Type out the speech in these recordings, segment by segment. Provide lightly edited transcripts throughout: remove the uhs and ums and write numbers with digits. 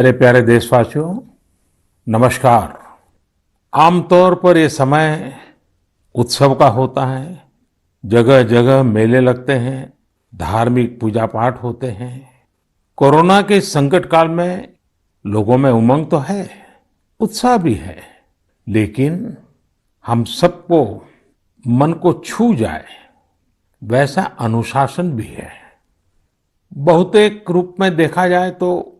मेरे प्यारे देशवासियों, नमस्कार। आमतौर पर ये समय उत्सव का होता है। जगह जगह मेले लगते हैं, धार्मिक पूजा पाठ होते हैं। कोरोना के इस संकट काल में लोगों में उमंग तो है, उत्साह भी है, लेकिन हम सबको मन को छू जाए वैसा अनुशासन भी है। बहुतेक रूप में देखा जाए तो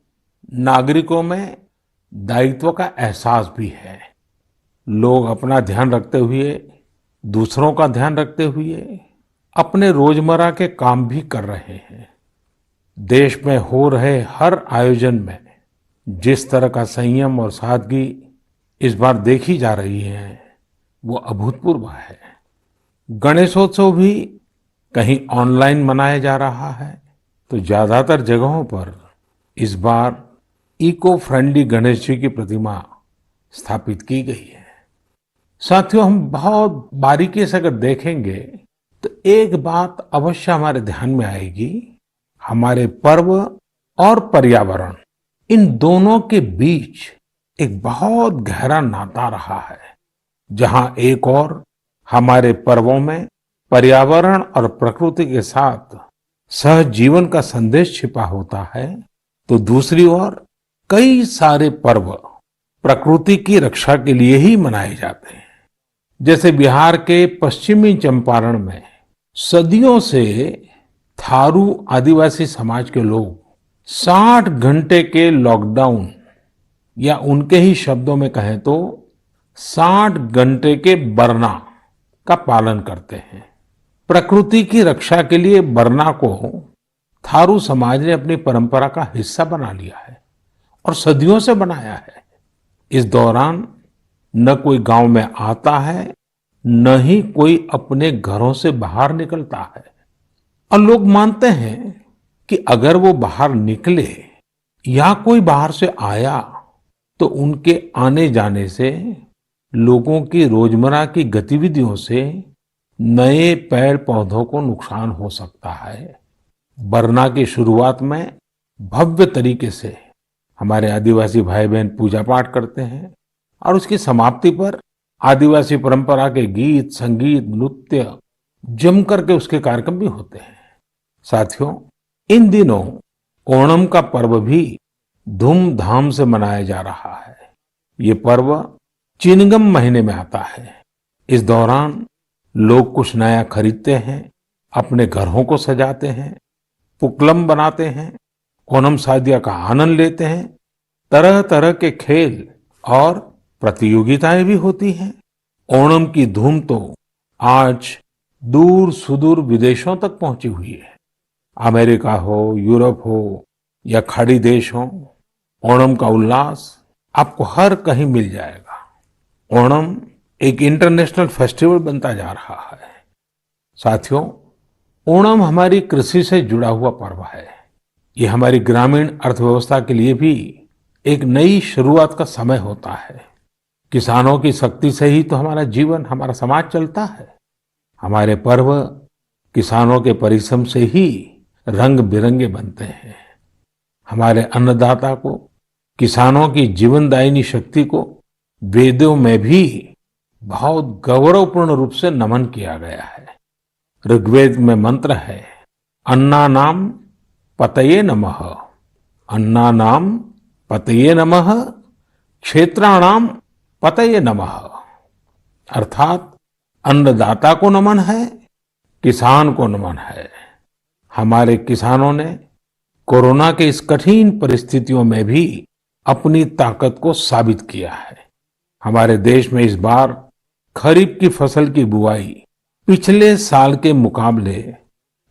नागरिकों में दायित्व का एहसास भी है। लोग अपना ध्यान रखते हुए, दूसरों का ध्यान रखते हुए अपने रोजमर्रा के काम भी कर रहे हैं। देश में हो रहे हर आयोजन में जिस तरह का संयम और सादगी इस बार देखी जा रही है, वो अभूतपूर्व है। गणेशोत्सव भी कहीं ऑनलाइन मनाया जा रहा है, तो ज्यादातर जगहों पर इस बार इको फ्रेंडली गणेश जी की प्रतिमा स्थापित की गई है। साथियों, हम बहुत बारीकी से अगर देखेंगे तो एक बात अवश्य हमारे ध्यान में आएगी। हमारे पर्व और पर्यावरण, इन दोनों के बीच एक बहुत गहरा नाता रहा है। जहां एक और हमारे पर्वों में पर्यावरण और प्रकृति के साथ सहजीवन का संदेश छिपा होता है, तो दूसरी ओर कई सारे पर्व प्रकृति की रक्षा के लिए ही मनाए जाते हैं। जैसे बिहार के पश्चिमी चंपारण में सदियों से थारू आदिवासी समाज के लोग 60 घंटे के लॉकडाउन, या उनके ही शब्दों में कहें तो 60 घंटे के बरना का पालन करते हैं। प्रकृति की रक्षा के लिए बरना को थारू समाज ने अपनी परंपरा का हिस्सा बना लिया है और सदियों से बनाया है। इस दौरान न कोई गांव में आता है, न ही कोई अपने घरों से बाहर निकलता है। और लोग मानते हैं कि अगर वो बाहर निकले या कोई बाहर से आया तो उनके आने जाने से लोगों की रोजमर्रा की गतिविधियों से नए पेड़ पौधों को नुकसान हो सकता है। बरना की शुरुआत में भव्य तरीके से हमारे आदिवासी भाई बहन पूजा पाठ करते हैं और उसकी समाप्ति पर आदिवासी परंपरा के गीत, संगीत, नृत्य जम करके उसके कार्यक्रम भी होते हैं। साथियों, इन दिनों ओणम का पर्व भी धूमधाम से मनाया जा रहा है। ये पर्व चिनगम महीने में आता है। इस दौरान लोग कुछ नया खरीदते हैं, अपने घरों को सजाते हैं, पुक्लम बनाते हैं, ओणम सादिया का आनंद लेते हैं। तरह तरह के खेल और प्रतियोगिताएं भी होती हैं। ओणम की धूम तो आज दूर सुदूर विदेशों तक पहुंची हुई है। अमेरिका हो, यूरोप हो या खाड़ी देश हो, ओणम का उल्लास आपको हर कहीं मिल जाएगा। ओणम एक इंटरनेशनल फेस्टिवल बनता जा रहा है। साथियों, ओणम हमारी कृषि से जुड़ा हुआ पर्व है। ये हमारी ग्रामीण अर्थव्यवस्था के लिए भी एक नई शुरुआत का समय होता है। किसानों की शक्ति से ही तो हमारा जीवन, हमारा समाज चलता है। हमारे पर्व किसानों के परिश्रम से ही रंग बिरंगे बनते हैं। हमारे अन्नदाता को, किसानों की जीवनदायिनी शक्ति को वेदों में भी बहुत गौरवपूर्ण रूप से नमन किया गया है। ऋग्वेद में मंत्र है, अन्नानाम पतये नमः, अन्नानाम पतये नमः, क्षेत्राणाम पतये नमः। अर्थात अन्नदाता को नमन है, किसान को नमन है। हमारे किसानों ने कोरोना के इस कठिन परिस्थितियों में भी अपनी ताकत को साबित किया है। हमारे देश में इस बार खरीफ की फसल की बुआई पिछले साल के मुकाबले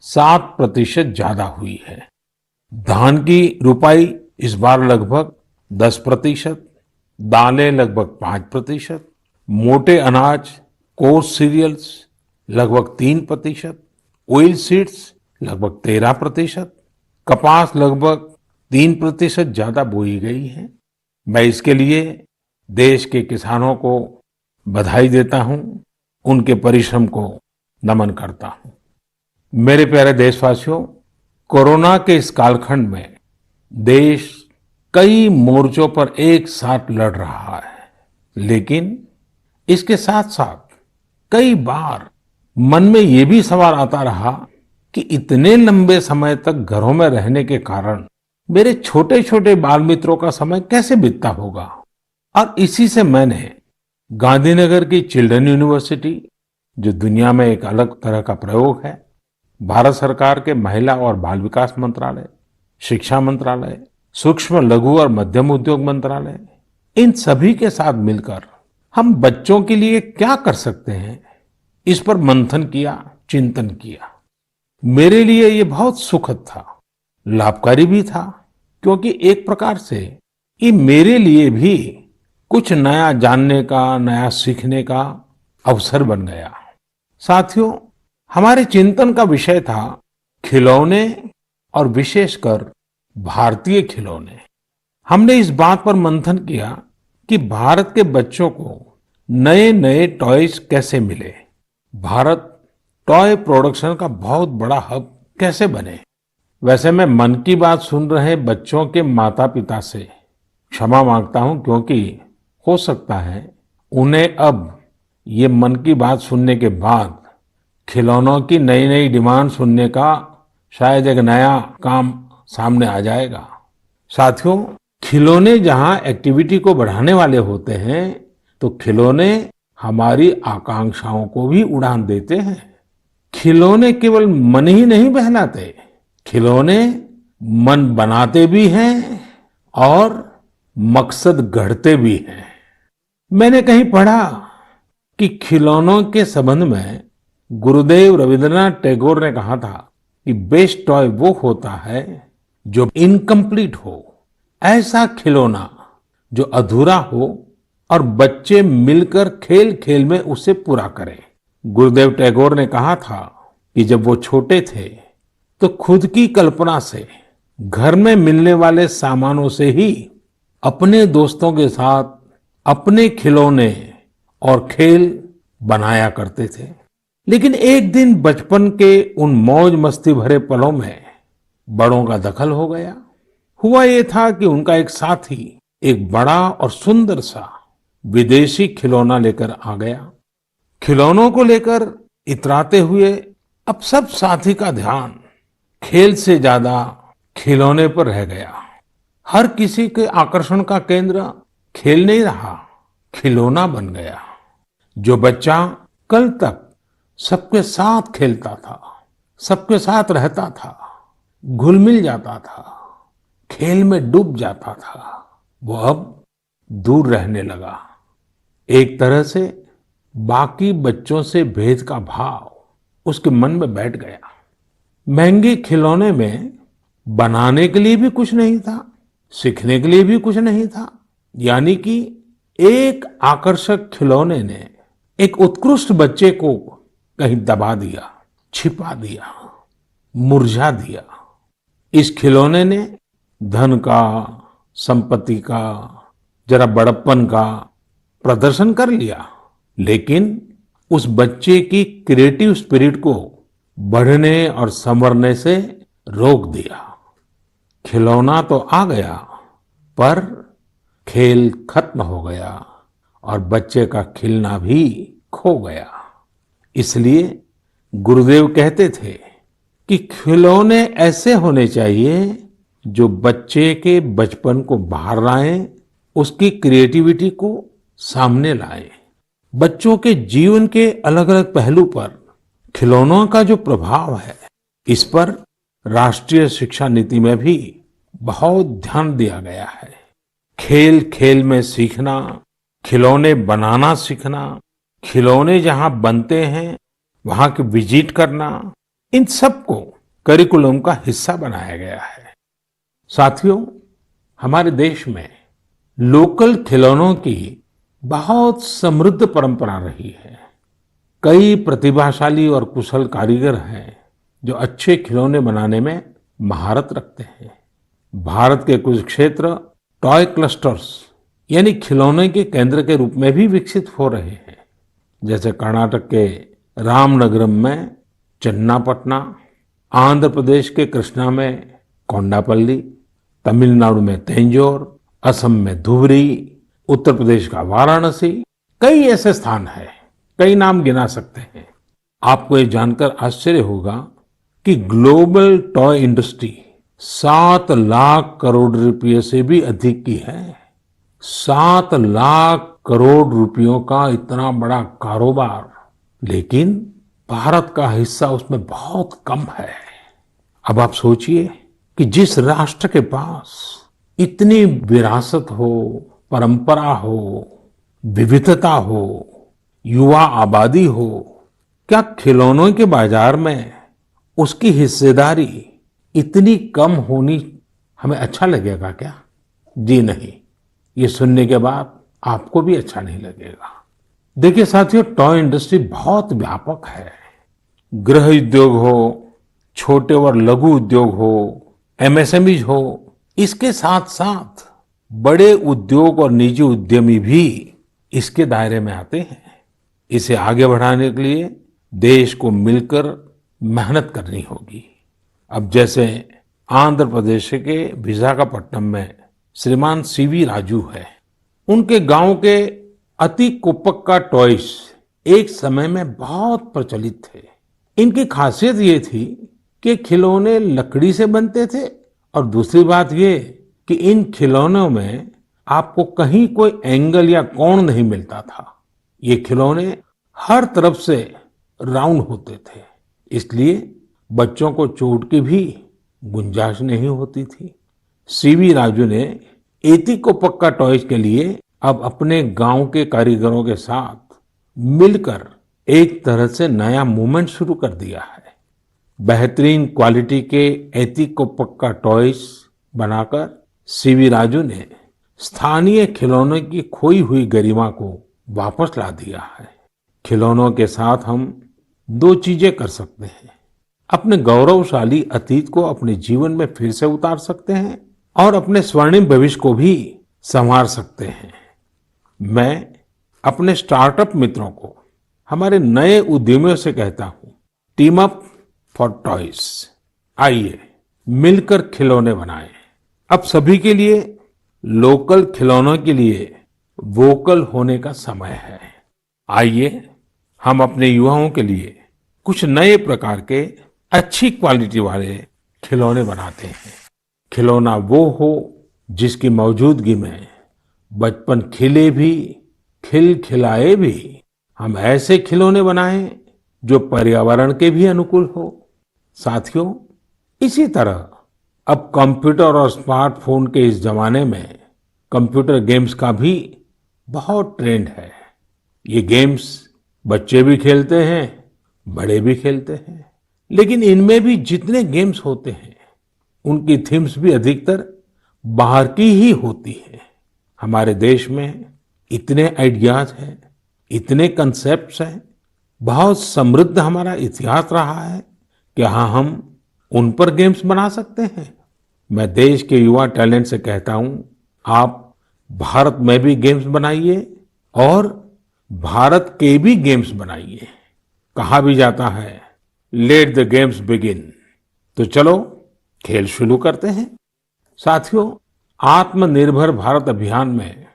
7% ज्यादा हुई है। धान की रुपाई इस बार लगभग 10%, दालें लगभग 5%, मोटे अनाज, कोर्स सीरियल्स लगभग 3%, ऑयल सीड्स लगभग 13%, कपास लगभग 3% ज्यादा बोई गई है। मैं इसके लिए देश के किसानों को बधाई देता हूं, उनके परिश्रम को नमन करता हूं। मेरे प्यारे देशवासियों, कोरोना के इस कालखंड में देश कई मोर्चों पर एक साथ लड़ रहा है, लेकिन इसके साथ साथ कई बार मन में ये भी सवाल आता रहा कि इतने लंबे समय तक घरों में रहने के कारण मेरे छोटे छोटे बाल मित्रों का समय कैसे बीतता होगा। और इसी से मैंने गांधीनगर की चिल्ड्रन यूनिवर्सिटी, जो दुनिया में एक अलग तरह का प्रयोग है, भारत सरकार के महिला और बाल विकास मंत्रालय, शिक्षा मंत्रालय, सूक्ष्म लघु और मध्यम उद्योग मंत्रालय, इन सभी के साथ मिलकर हम बच्चों के लिए क्या कर सकते हैं, इस पर मंथन किया, चिंतन किया। मेरे लिए ये बहुत सुखद था, लाभकारी भी था, क्योंकि एक प्रकार से ये मेरे लिए भी कुछ नया जानने का, नया सीखने का अवसर बन गया। साथियों, हमारे चिंतन का विषय था खिलौने और विशेषकर भारतीय खिलौने। हमने इस बात पर मंथन किया कि भारत के बच्चों को नए नए टॉयज कैसे मिले, भारत टॉय प्रोडक्शन का बहुत बड़ा हब कैसे बने। वैसे मैं मन की बात सुन रहे बच्चों के माता पिता से क्षमा मांगता हूं, क्योंकि हो सकता है उन्हें अब ये मन की बात सुनने के बाद खिलौनों की नई नई डिमांड सुनने का शायद एक नया काम सामने आ जाएगा। साथियों, खिलौने जहां एक्टिविटी को बढ़ाने वाले होते हैं, तो खिलौने हमारी आकांक्षाओं को भी उड़ान देते हैं। खिलौने केवल मन ही नहीं बहलाते, खिलौने मन बनाते भी हैं और मकसद गढ़ते भी हैं। मैंने कहीं पढ़ा कि खिलौनों के संबंध में गुरुदेव रविंद्रनाथ टैगोर ने कहा था कि बेस्ट टॉय वो होता है जो इनकम्प्लीट हो, ऐसा खिलौना जो अधूरा हो और बच्चे मिलकर खेल खेल में उसे पूरा करें। गुरुदेव टैगोर ने कहा था कि जब वो छोटे थे तो खुद की कल्पना से घर में मिलने वाले सामानों से ही अपने दोस्तों के साथ अपने खिलौने और खेल बनाया करते थे। लेकिन एक दिन बचपन के उन मौज मस्ती भरे पलों में बड़ों का दखल हो गया। हुआ ये था कि उनका एक साथी एक बड़ा और सुंदर सा विदेशी खिलौना लेकर आ गया। खिलौनों को लेकर इतराते हुए अब सब साथी का ध्यान खेल से ज्यादा खिलौने पर रह गया। हर किसी के आकर्षण का केंद्र खेल नहीं रहा, खिलौना बन गया। जो बच्चा कल तक सबके साथ खेलता था, सबके साथ रहता था, घुल मिल जाता था, खेल में डूब जाता था, वो अब दूर रहने लगा। एक तरह से बाकी बच्चों से भेद का भाव उसके मन में बैठ गया। महंगे खिलौने में बनाने के लिए भी कुछ नहीं था, सीखने के लिए भी कुछ नहीं था। यानी कि एक आकर्षक खिलौने ने एक उत्कृष्ट बच्चे को कहीं दबा दिया, छिपा दिया, मुरझा दिया। इस खिलौने ने धन का, संपत्ति का, जरा बड़प्पन का प्रदर्शन कर लिया, लेकिन उस बच्चे की क्रिएटिव स्पिरिट को बढ़ने और संवरने से रोक दिया। खिलौना तो आ गया, पर खेल खत्म हो गया और बच्चे का खिलना भी खो गया। इसलिए गुरुदेव कहते थे कि खिलौने ऐसे होने चाहिए जो बच्चे के बचपन को बाहर लाएं, उसकी क्रिएटिविटी को सामने लाएं। बच्चों के जीवन के अलग अलग पहलू पर खिलौनों का जो प्रभाव है, इस पर राष्ट्रीय शिक्षा नीति में भी बहुत ध्यान दिया गया है। खेल खेल में सीखना, खिलौने बनाना सीखना, खिलौने जहां बनते हैं वहां की विजिट करना, इन सबको करिकुलम का हिस्सा बनाया गया है। साथियों, हमारे देश में लोकल खिलौनों की बहुत समृद्ध परंपरा रही है। कई प्रतिभाशाली और कुशल कारीगर हैं जो अच्छे खिलौने बनाने में महारत रखते हैं। भारत के कुछ क्षेत्र टॉय क्लस्टर्स यानी खिलौने के केंद्र के रूप में भी विकसित हो रहे हैं। जैसे कर्नाटक के रामनगरम में चन्नापटना, आंध्र प्रदेश के कृष्णा में कोंडापल्ली, तमिलनाडु में तंजौर, असम में धुबरी, उत्तर प्रदेश का वाराणसी, कई ऐसे स्थान हैं, कई नाम गिना सकते हैं। आपको ये जानकर आश्चर्य होगा कि global toy industry 7 lakh crore रुपए से भी अधिक की है। 7 लाख करोड़ रुपयों का इतना बड़ा कारोबार, लेकिन भारत का हिस्सा उसमें बहुत कम है। अब आप सोचिए कि जिस राष्ट्र के पास इतनी विरासत हो, परंपरा हो, विविधता हो, युवा आबादी हो, क्या खिलौनों के बाजार में उसकी हिस्सेदारी इतनी कम होनी हमें अच्छा लगेगा क्या? जी नहीं, ये सुनने के बाद आपको भी अच्छा नहीं लगेगा। देखिए साथियों, टॉय इंडस्ट्री बहुत व्यापक है। गृह उद्योग हो, छोटे और लघु उद्योग हो, एमएसएमईज हो, इसके साथ साथ बड़े उद्योग और निजी उद्यमी भी इसके दायरे में आते हैं। इसे आगे बढ़ाने के लिए देश को मिलकर मेहनत करनी होगी। अब जैसे आंध्र प्रदेश के विशाखापट्टनम में श्रीमान सीवी राजू है, उनके गांव के अति कोप्पका टॉयज एक समय में बहुत प्रचलित थे। इनकी खासियत ये थी कि खिलौने लकड़ी से बनते थे और दूसरी बात ये कि इन खिलौनों में आपको कहीं कोई एंगल या कोण नहीं मिलता था। ये खिलौने हर तरफ से राउंड होते थे, इसलिए बच्चों को चोट की भी गुंजाइश नहीं होती थी। सीवी राजू ने एतिकोप्पका टॉयज के लिए अब अपने गांव के कारीगरों के साथ मिलकर एक तरह से नया मूवमेंट शुरू कर दिया है। बेहतरीन क्वालिटी के एतिकोप्पका टॉयज बनाकर सीवी राजू ने स्थानीय खिलौनों की खोई हुई गरिमा को वापस ला दिया है। खिलौनों के साथ हम 2 चीजें कर सकते हैं। अपने गौरवशाली अतीत को अपने जीवन में फिर से उतार सकते हैं और अपने स्वर्णिम भविष्य को भी संवार सकते हैं। मैं अपने स्टार्टअप मित्रों को, हमारे नए उद्यमियों से कहता हूं, टीम अप फॉर टॉयज। आइए मिलकर खिलौने बनाएं। अब सभी के लिए लोकल खिलौनों के लिए वोकल होने का समय है। आइए हम अपने युवाओं के लिए कुछ नए प्रकार के अच्छी क्वालिटी वाले खिलौने बनाते हैं। खिलौना वो हो जिसकी मौजूदगी में बचपन खिले भी, खिलखिलाए भी। हम ऐसे खिलौने बनाएं जो पर्यावरण के भी अनुकूल हो। साथियों, इसी तरह अब कंप्यूटर और स्मार्टफोन के इस जमाने में कंप्यूटर गेम्स का भी बहुत ट्रेंड है। ये गेम्स बच्चे भी खेलते हैं, बड़े भी खेलते हैं, लेकिन इनमें भी जितने गेम्स होते हैं उनकी थीम्स भी अधिकतर बाहर की ही होती है। हमारे देश में इतने आइडियाज हैं, इतने कंसेप्ट्स हैं, बहुत समृद्ध हमारा इतिहास रहा है कि हाँ, हम उन पर गेम्स बना सकते हैं। मैं देश के युवा टैलेंट से कहता हूं, आप भारत में भी गेम्स बनाइए और भारत के भी गेम्स बनाइए। कहा भी जाता है, लेट द गेम्स बिगिन। तो चलो खेल शुरू करते हैं। साथियों, आत्मनिर्भर भारत अभियान में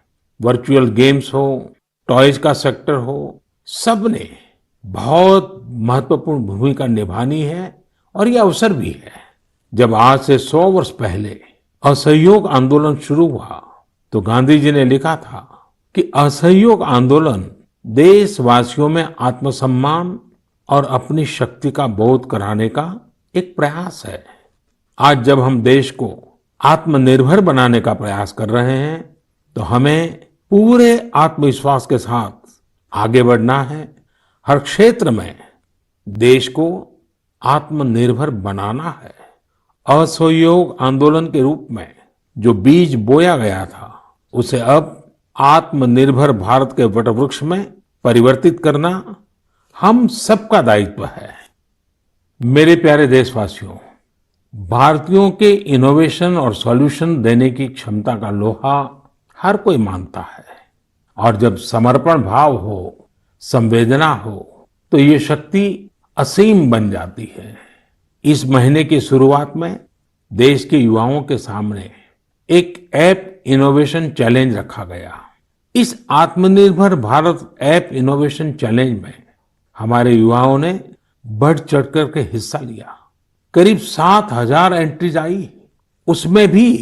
वर्चुअल गेम्स हो, टॉयज का सेक्टर हो, सबने बहुत महत्वपूर्ण भूमिका निभानी है और ये अवसर भी है। जब आज से 100 वर्ष पहले असहयोग आंदोलन शुरू हुआ तो गांधी जी ने लिखा था कि असहयोग आंदोलन देशवासियों में आत्मसम्मान और अपनी शक्ति का बोध कराने का एक प्रयास है। आज जब हम देश को आत्मनिर्भर बनाने का प्रयास कर रहे हैं तो हमें पूरे आत्मविश्वास के साथ आगे बढ़ना है। हर क्षेत्र में देश को आत्मनिर्भर बनाना है। असहयोग आंदोलन के रूप में जो बीज बोया गया था उसे अब आत्मनिर्भर भारत के वटवृक्ष में परिवर्तित करना हम सबका दायित्व है। मेरे प्यारे देशवासियों, भारतीयों के इनोवेशन और सॉल्यूशन देने की क्षमता का लोहा हर कोई मानता है और जब समर्पण भाव हो, संवेदना हो, तो ये शक्ति असीम बन जाती है। इस महीने की शुरुआत में देश के युवाओं के सामने एक ऐप इनोवेशन चैलेंज रखा गया। इस आत्मनिर्भर भारत ऐप इनोवेशन चैलेंज में हमारे युवाओं ने बढ़ चढ़ कर के हिस्सा लिया। करीब 7,000 एंट्रीज आई। उसमें भी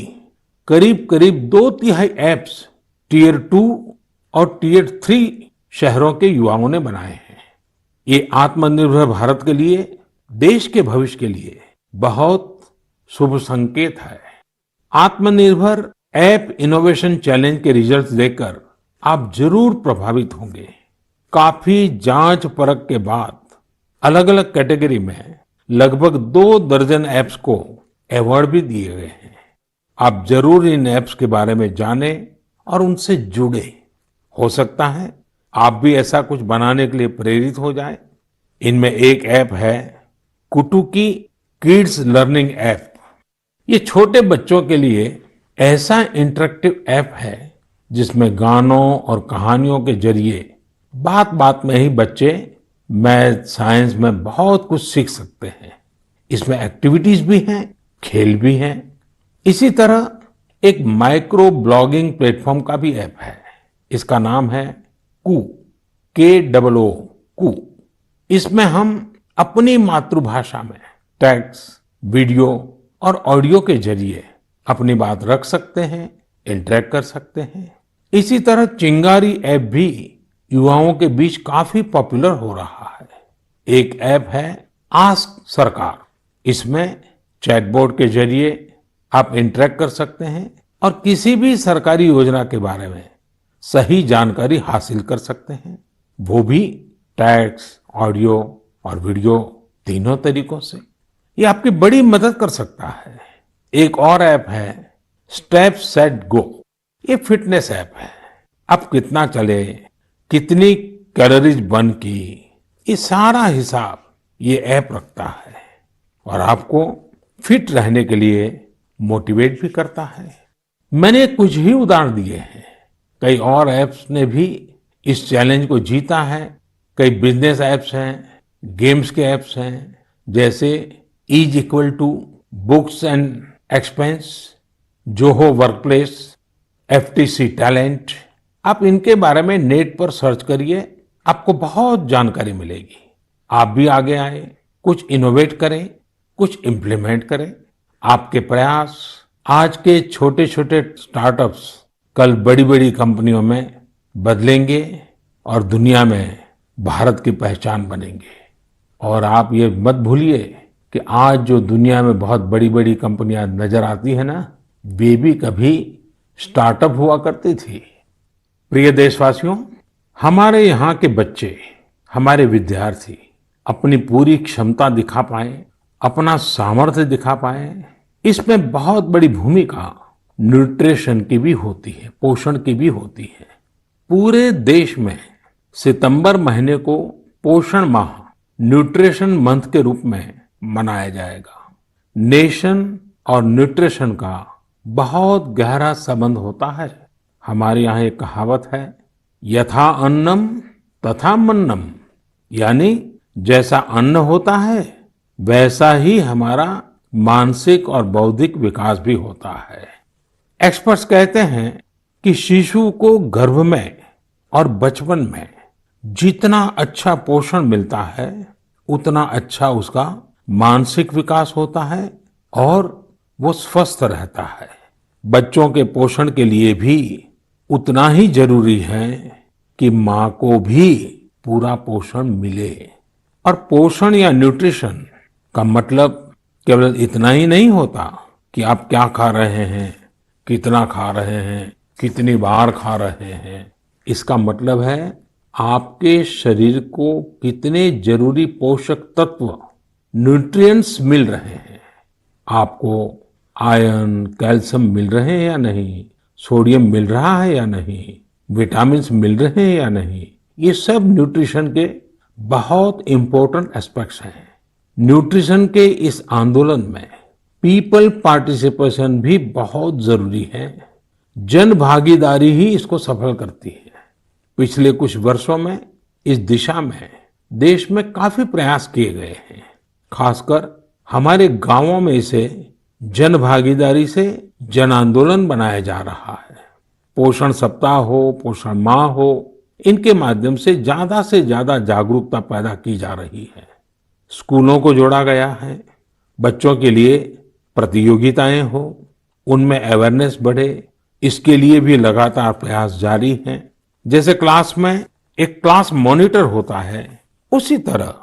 करीब करीब 2/3 ऐप्स टियर 2 और टियर 3 शहरों के युवाओं ने बनाए हैं। ये आत्मनिर्भर भारत के लिए, देश के भविष्य के लिए बहुत शुभ संकेत है। आत्मनिर्भर ऐप इनोवेशन चैलेंज के रिजल्ट्स देखकर आप जरूर प्रभावित होंगे। काफी जांच परख के बाद अलग अलग कैटेगरी में लगभग 2 दर्जन ऐप्स को अवार्ड भी दिए गए हैं। आप जरूर इन ऐप्स के बारे में जानें और उनसे जुड़े। हो सकता है आप भी ऐसा कुछ बनाने के लिए प्रेरित हो जाए। इनमें एक ऐप है कुटुकी किड्स लर्निंग ऐप। ये छोटे बच्चों के लिए ऐसा इंटरेक्टिव ऐप है जिसमें गानों और कहानियों के जरिए बात बात में ही बच्चे मैथ साइंस में बहुत कुछ सीख सकते हैं। इसमें एक्टिविटीज भी हैं, खेल भी हैं। इसी तरह एक माइक्रो ब्लॉगिंग प्लेटफॉर्म का भी ऐप है। इसका नाम है कू, KOO कू। इसमें हम अपनी मातृभाषा में टेक्स्ट, वीडियो और ऑडियो के जरिए अपनी बात रख सकते हैं, इंटरेक्ट कर सकते हैं। इसी तरह चिंगारी ऐप भी युवाओं के बीच काफी पॉपुलर हो रहा है। एक ऐप है आस्क सरकार। इसमें चैटबॉट के जरिए आप इंटरेक्ट कर सकते हैं और किसी भी सरकारी योजना के बारे में सही जानकारी हासिल कर सकते हैं, वो भी टेक्स्ट, ऑडियो और वीडियो तीनों तरीकों से। ये आपकी बड़ी मदद कर सकता है। एक और ऐप है स्टेप सेट गो। ये फिटनेस ऐप है। आप कितना चले, कितनी कैलोरीज बर्न की, ये सारा हिसाब ये ऐप रखता है और आपको फिट रहने के लिए मोटिवेट भी करता है। मैंने कुछ ही उदाहरण दिए हैं। कई और ऐप्स ने भी इस चैलेंज को जीता है। कई बिजनेस ऐप्स हैं, गेम्स के ऐप्स हैं, जैसे is books and expense, Zoho workplace, FTC talent. आप इनके बारे में नेट पर सर्च करिए, आपको बहुत जानकारी मिलेगी। आप भी आगे आए, कुछ इनोवेट करें, कुछ इम्प्लीमेंट करें। आपके प्रयास आज के छोटे छोटे स्टार्टअप्स कल बड़ी बड़ी कंपनियों में बदलेंगे और दुनिया में भारत की पहचान बनेंगे। और आप ये मत भूलिए कि आज जो दुनिया में बहुत बड़ी बड़ी कंपनियां नजर आती है ना, वे भी कभी स्टार्टअप हुआ करती थी। प्रिय देशवासियों, हमारे यहाँ के बच्चे, हमारे विद्यार्थी अपनी पूरी क्षमता दिखा पाए, अपना सामर्थ्य दिखा पाए, इसमें बहुत बड़ी भूमिका न्यूट्रिशन की भी होती है, पोषण की भी होती है। पूरे देश में सितंबर महीने को पोषण माह, न्यूट्रिशन मंथ के रूप में मनाया जाएगा। नेशन और न्यूट्रिशन का बहुत गहरा संबंध होता है। हमारे यहाँ एक कहावत है, यथा अन्नम तथा मन्नम, यानी जैसा अन्न होता है वैसा ही हमारा मानसिक और बौद्धिक विकास भी होता है। एक्सपर्ट्स कहते हैं कि शिशु को गर्भ में और बचपन में जितना अच्छा पोषण मिलता है उतना अच्छा उसका मानसिक विकास होता है और वो स्वस्थ रहता है। बच्चों के पोषण के लिए भी उतना ही जरूरी है कि माँ को भी पूरा पोषण मिले। और पोषण या न्यूट्रिशन का मतलब केवल इतना ही नहीं होता कि आप क्या खा रहे हैं, कितना खा रहे हैं, कितनी बार खा रहे हैं। इसका मतलब है आपके शरीर को कितने जरूरी पोषक तत्व, न्यूट्रिएंट्स मिल रहे हैं। आपको आयरन, कैल्शियम मिल रहे हैं या नहीं, सोडियम मिल रहा है या नहीं, विटामिन्स मिल रहे हैं या नहीं, ये सब न्यूट्रिशन के बहुत इंपॉर्टेंट एस्पेक्ट्स हैं। न्यूट्रिशन के इस आंदोलन में पीपल पार्टिसिपेशन भी बहुत जरूरी है। जन भागीदारी ही इसको सफल करती है। पिछले कुछ वर्षों में इस दिशा में देश में काफी प्रयास किए गए हैं। खासकर हमारे गांवों में इसे जन भागीदारी से जन आंदोलन बनाया जा रहा है। पोषण सप्ताह हो, पोषण माह हो, इनके माध्यम से ज्यादा जागरूकता पैदा की जा रही है। स्कूलों को जोड़ा गया है, बच्चों के लिए प्रतियोगिताएं हो, उनमें अवेयरनेस बढ़े, इसके लिए भी लगातार प्रयास जारी हैं। जैसे क्लास में एक क्लास मॉनिटर होता है, उसी तरह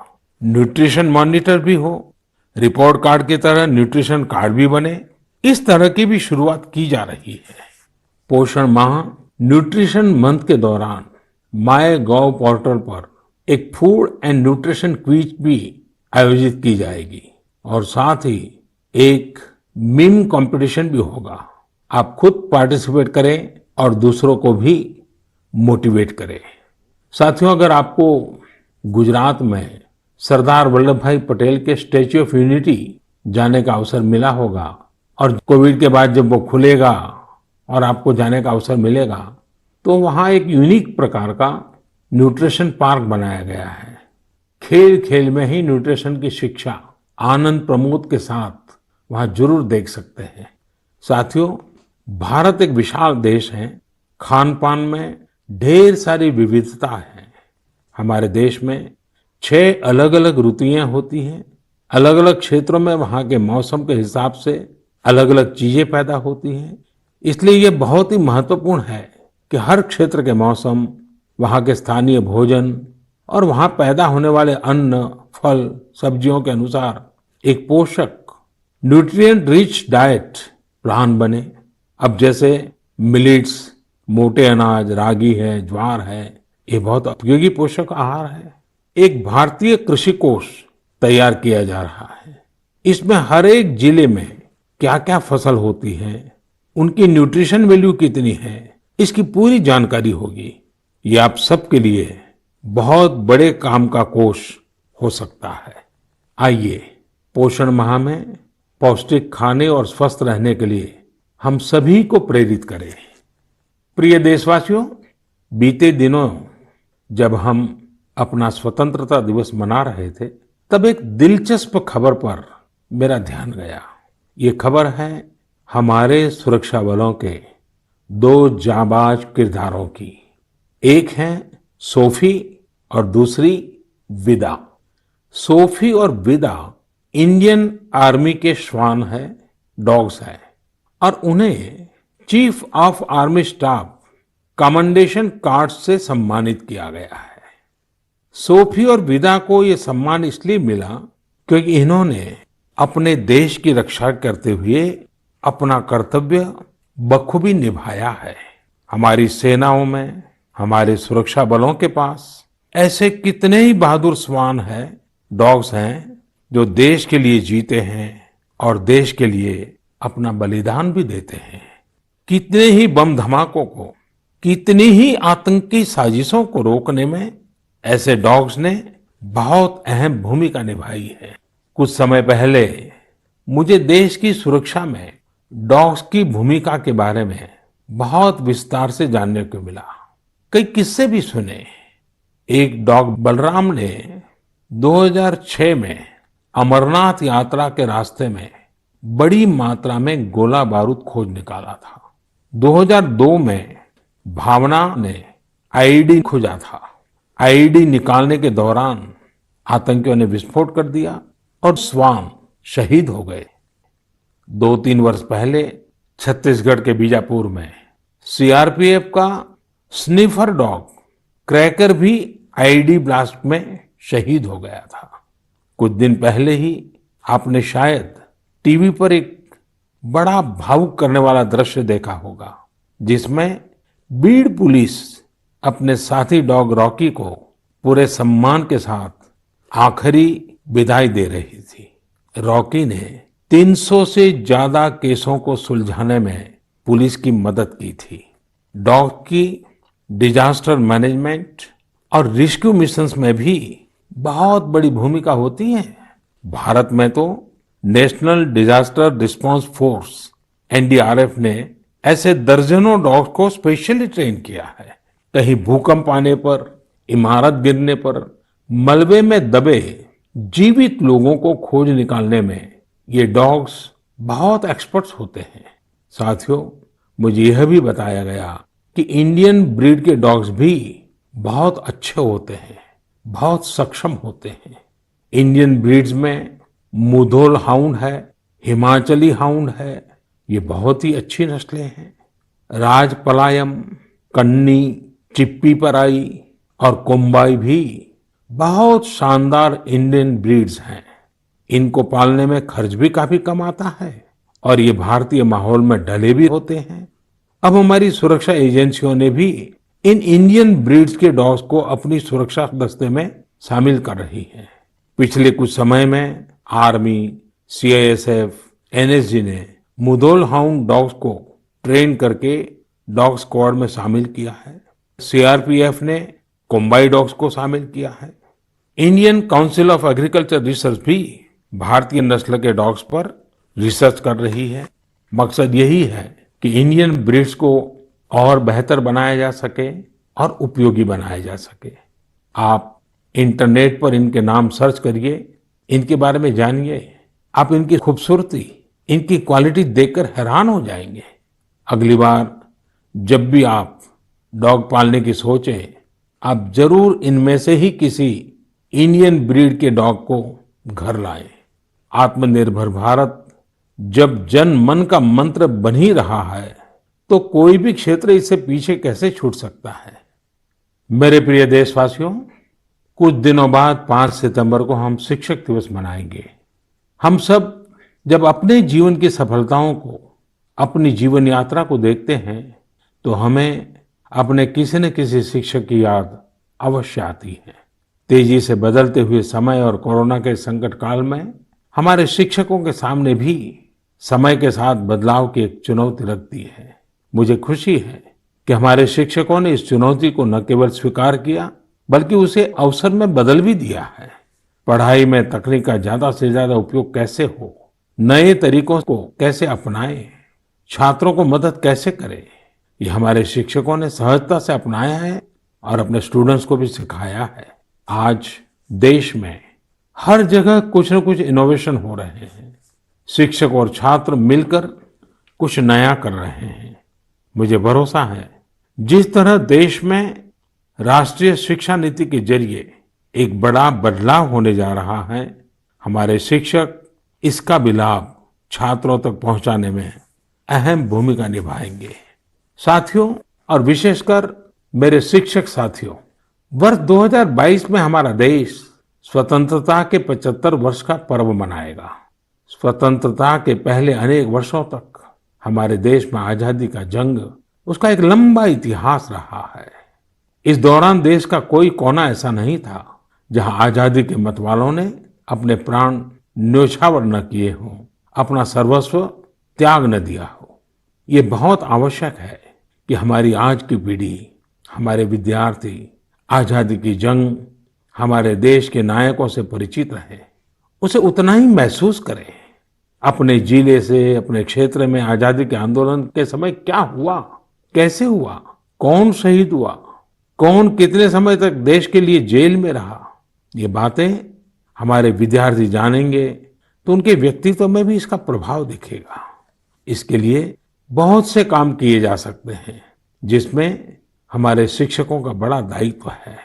न्यूट्रिशन मॉनिटर भी हो, रिपोर्ट कार्ड की तरह न्यूट्रिशन कार्ड भी बने, इस तरह की भी शुरुआत की जा रही है। पोषण माह न्यूट्रिशन मंथ के दौरान माय गॉव पोर्टल पर एक फूड एंड न्यूट्रिशन क्विज भी आयोजित की जाएगी और साथ ही एक मीम कंपटीशन भी होगा। आप खुद पार्टिसिपेट करें और दूसरों को भी मोटिवेट करें। साथियों, अगर आपको गुजरात में सरदार वल्लभ भाई पटेल के स्टैच्यू ऑफ यूनिटी जाने का अवसर मिला होगा और कोविड के बाद जब वो खुलेगा और आपको जाने का अवसर मिलेगा, तो वहाँ एक यूनिक प्रकार का न्यूट्रिशन पार्क बनाया गया है। खेल खेल में ही न्यूट्रिशन की शिक्षा आनंद प्रमोद के साथ वहाँ जरूर देख सकते हैं। साथियों, भारत एक विशाल देश है, खान पान में ढेर सारी विविधता है। हमारे देश में 6 अलग अलग ऋतुएं होती हैं। अलग अलग क्षेत्रों में वहाँ के मौसम के हिसाब से अलग अलग चीजें पैदा होती हैं। इसलिए ये बहुत ही महत्वपूर्ण है कि हर क्षेत्र के मौसम, वहाँ के स्थानीय भोजन और वहाँ पैदा होने वाले अन्न, फल, सब्जियों के अनुसार एक पोषक न्यूट्रिएंट रिच डाइट प्लान बने। अब जैसे मिलेट्स, मोटे अनाज, रागी है, ज्वार है, ये बहुत उपयोगी पोषक आहार है। एक भारतीय कृषि कोष तैयार किया जा रहा है। इसमें हर एक जिले में क्या क्या फसल होती है, उनकी न्यूट्रिशन वैल्यू कितनी है, इसकी पूरी जानकारी होगी। ये आप सबके लिए बहुत बड़े काम का कोष हो सकता है। आइए, पोषण माह में पौष्टिक खाने और स्वस्थ रहने के लिए हम सभी को प्रेरित करें। प्रिय देशवासियों, बीते दिनों जब हम अपना स्वतंत्रता दिवस मना रहे थे, तब एक दिलचस्प खबर पर मेरा ध्यान गया। ये खबर है हमारे सुरक्षा बलों के 2 जाबाज किरदारों की। एक है सोफी और दूसरी विदा। सोफी और विदा इंडियन आर्मी के श्वान है, डॉग्स हैं, और उन्हें chief of army staff commendation card से सम्मानित किया गया है। सोफी और विदा को ये सम्मान इसलिए मिला क्योंकि इन्होंने अपने देश की रक्षा करते हुए अपना कर्तव्य बखूबी निभाया है। हमारी सेनाओं में, हमारे सुरक्षा बलों के पास ऐसे कितने ही बहादुर श्वान हैं, डॉग्स हैं, जो देश के लिए जीते हैं और देश के लिए अपना बलिदान भी देते हैं। कितने ही बम धमाकों को, कितनी ही आतंकी साजिशों को रोकने में ऐसे डॉग्स ने बहुत अहम भूमिका निभाई है। कुछ समय पहले मुझे देश की सुरक्षा में डॉग्स की भूमिका के बारे में बहुत विस्तार से जानने को मिला। कई किस्से भी सुने। एक डॉग बलराम ने 2006 में अमरनाथ यात्रा के रास्ते में बड़ी मात्रा में गोला बारूद खोज निकाला था। 2002 में भावना ने आईईडी खोजा था। आईईडी निकालने के दौरान आतंकियों ने विस्फोट कर दिया और श्वान शहीद हो गए। 2-3 वर्ष पहले छत्तीसगढ़ के बीजापुर में सीआरपीएफ का स्निफर डॉग क्रैकर भी आईईडी ब्लास्ट में शहीद हो गया था। कुछ दिन पहले ही आपने शायद टीवी पर एक बड़ा भावुक करने वाला दृश्य देखा होगा, जिसमें बीड़ पुलिस अपने साथी डॉग रॉकी को पूरे सम्मान के साथ आखिरी विदाई दे रही थी। रॉकी ने 300 से ज्यादा केसों को सुलझाने में पुलिस की मदद की थी। डॉग की डिजास्टर मैनेजमेंट और रेस्क्यू मिशंस में भी बहुत बड़ी भूमिका होती है। भारत में तो national disaster response force NDRF ने ऐसे दर्जनों डॉग्स को स्पेशली ट्रेन किया है। कहीं भूकंप आने पर, इमारत गिरने पर, मलबे में दबे जीवित लोगों को खोज निकालने में ये डॉग्स बहुत एक्सपर्ट्स होते हैं। साथियों, मुझे यह भी बताया गया कि इंडियन ब्रीड के डॉग्स भी बहुत अच्छे होते हैं, बहुत सक्षम होते हैं। इंडियन ब्रीड्स में मुधोल हाउंड है, हिमाचली हाउंड है, ये बहुत ही अच्छी नस्लें हैं। राजपलायम, कन्नी, चिप्पी पराई और कोम्बाई भी बहुत शानदार इंडियन ब्रीड्स हैं। इनको पालने में खर्च भी काफी कम आता है और ये भारतीय माहौल में ढले भी होते हैं। अब हमारी सुरक्षा एजेंसियों ने भी इन इंडियन ब्रीड्स के डॉग्स को अपनी सुरक्षा दस्ते में शामिल कर रही है। पिछले कुछ समय में आर्मी, सीआईएसएफ, एनएसजी ने मुधोल हाउंड डॉग्स को ट्रेन करके डॉग स्क्वाड में शामिल किया है। सीआरपीएफ ने कोम्बाई डॉग्स को शामिल किया है। Indian council of agriculture research भी भारतीय नस्ल के डॉग्स पर रिसर्च कर रही है। मकसद यही है कि इंडियन ब्रीड्स को और बेहतर बनाया जा सके और उपयोगी बनाया जा सके। आप इंटरनेट पर इनके नाम सर्च करिए, इनके बारे में जानिए। आप इनकी खूबसूरती, इनकी क्वालिटी देखकर हैरान हो जाएंगे। अगली बार जब भी आप डॉग पालने की सोचें, आप जरूर इनमें से ही किसी इंडियन ब्रीड के डॉग को घर लाएं। आत्मनिर्भर भारत जब जन मन का मंत्र बन ही रहा है, तो कोई भी क्षेत्र इससे पीछे कैसे छूट सकता है। मेरे प्रिय देशवासियों, कुछ दिनों बाद 5 सितंबर को हम शिक्षक दिवस मनाएंगे। हम सब जब अपने जीवन की सफलताओं को, अपनी जीवन यात्रा को देखते हैं, तो हमें अपने किसी न किसी शिक्षक की याद अवश्य आती है। तेजी से बदलते हुए समय और कोरोना के संकट काल में हमारे शिक्षकों के सामने भी समय के साथ बदलाव की एक चुनौती लगती है। मुझे खुशी है कि हमारे शिक्षकों ने इस चुनौती को न केवल स्वीकार किया, बल्कि उसे अवसर में बदल भी दिया है। पढ़ाई में तकनीक का ज्यादा से ज्यादा उपयोग कैसे हो, नए तरीकों को कैसे अपनाएं, छात्रों को मदद कैसे करें, ये हमारे शिक्षकों ने सहजता से अपनाया है और अपने स्टूडेंट्स को भी सिखाया है। आज देश में हर जगह कुछ न कुछ इनोवेशन हो रहे हैं। शिक्षक और छात्र मिलकर कुछ नया कर रहे हैं। मुझे भरोसा है, जिस तरह देश में राष्ट्रीय शिक्षा नीति के जरिए एक बड़ा बदलाव होने जा रहा है, हमारे शिक्षक इसका भी लाभ छात्रों तक पहुंचाने में अहम भूमिका निभाएंगे। साथियों, और विशेषकर मेरे शिक्षक साथियों, वर्ष 2022 में हमारा देश स्वतंत्रता के 75 वर्ष का पर्व मनाएगा। स्वतंत्रता के पहले अनेक वर्षों तक हमारे देश में आजादी का जंग, उसका एक लंबा इतिहास रहा है। इस दौरान देश का कोई कोना ऐसा नहीं था जहां आजादी के मतवालों ने अपने प्राण न्योछावर न किए हों, अपना सर्वस्व त्याग न दिया हो। ये बहुत आवश्यक है कि हमारी आज की पीढ़ी, हमारे विद्यार्थी आजादी की जंग, हमारे देश के नायकों से परिचित रहे, उसे उतना ही महसूस करें। अपने जिले से, अपने क्षेत्र में आजादी के आंदोलन के समय क्या हुआ, कैसे हुआ, कौन शहीद हुआ, कौन कितने समय तक देश के लिए जेल में रहा, ये बातें हमारे विद्यार्थी जानेंगे तो उनके व्यक्तित्व में भी इसका प्रभाव दिखेगा। इसके लिए बहुत से काम किए जा सकते हैं, जिसमें हमारे शिक्षकों का बड़ा दायित्व है।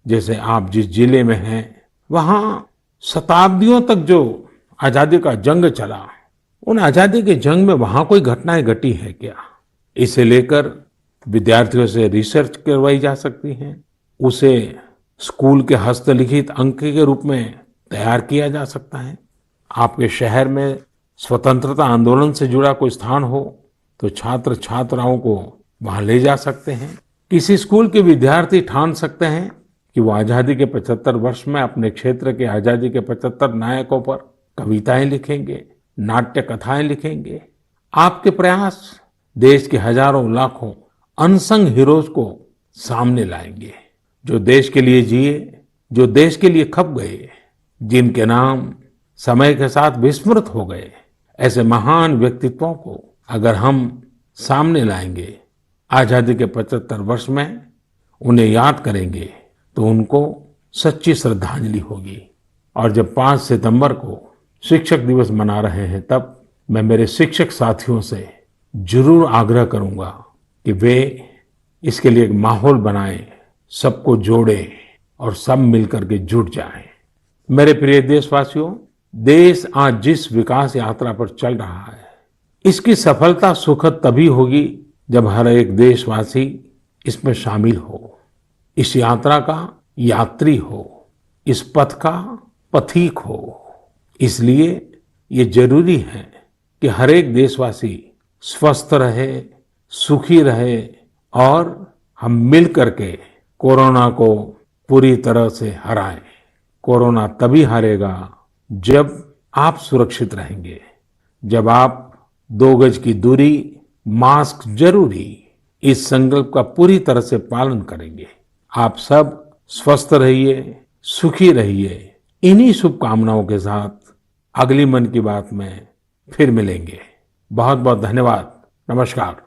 जैसे आप जिस जिले में हैं, वहां शताब्दियों तक जो आजादी का जंग चला, उन आजादी के जंग में वहां कोई घटनाएं घटी है क्या, इसे लेकर विद्यार्थियों से रिसर्च करवाई जा सकती है। उसे स्कूल के हस्तलिखित अंक के रूप में तैयार किया जा सकता है। आपके शहर में स्वतंत्रता आंदोलन से जुड़ा कोई स्थान हो तो छात्र छात्राओं को वहां ले जा सकते हैं। किसी स्कूल के विद्यार्थी ठान सकते हैं कि वो आजादी के 75 वर्ष में अपने क्षेत्र के आजादी के 75 नायकों पर कविताएं लिखेंगे, नाट्य कथाएं लिखेंगे। आपके प्रयास देश के हजारों लाखों अनसंग हीरोज को सामने लाएंगे, जो देश के लिए जिए, जो देश के लिए खप गए, जिनके नाम समय के साथ विस्मृत हो गए। ऐसे महान व्यक्तित्वों को अगर हम सामने लाएंगे, आजादी के 75 वर्ष में उन्हें याद करेंगे, तो उनको सच्ची श्रद्धांजलि होगी। और जब 5 सितंबर को शिक्षक दिवस मना रहे हैं, तब मैं मेरे शिक्षक साथियों से जरूर आग्रह करूंगा कि वे इसके लिए एक माहौल बनाएं, सबको जोड़ें और सब मिलकर के जुट जाएं। मेरे प्रिय देशवासियों, देश आज जिस विकास यात्रा पर चल रहा है, इसकी सफलता सुखद तभी होगी जब हर एक देशवासी इसमें शामिल हो, इस यात्रा का यात्री हो, इस पथ का पथिक हो। इसलिए ये जरूरी है कि हर एक देशवासी स्वस्थ रहे, सुखी रहे और हम मिल करके कोरोना को पूरी तरह से हराएं। कोरोना तभी हारेगा जब आप सुरक्षित रहेंगे, जब आप 2 गज की दूरी, मास्क जरूरी, इस संकल्प का पूरी तरह से पालन करेंगे। आप सब स्वस्थ रहिए, सुखी रहिए। इन्हीं शुभकामनाओं के साथ अगली मन की बात में फिर मिलेंगे। बहुत बहुत धन्यवाद। नमस्कार।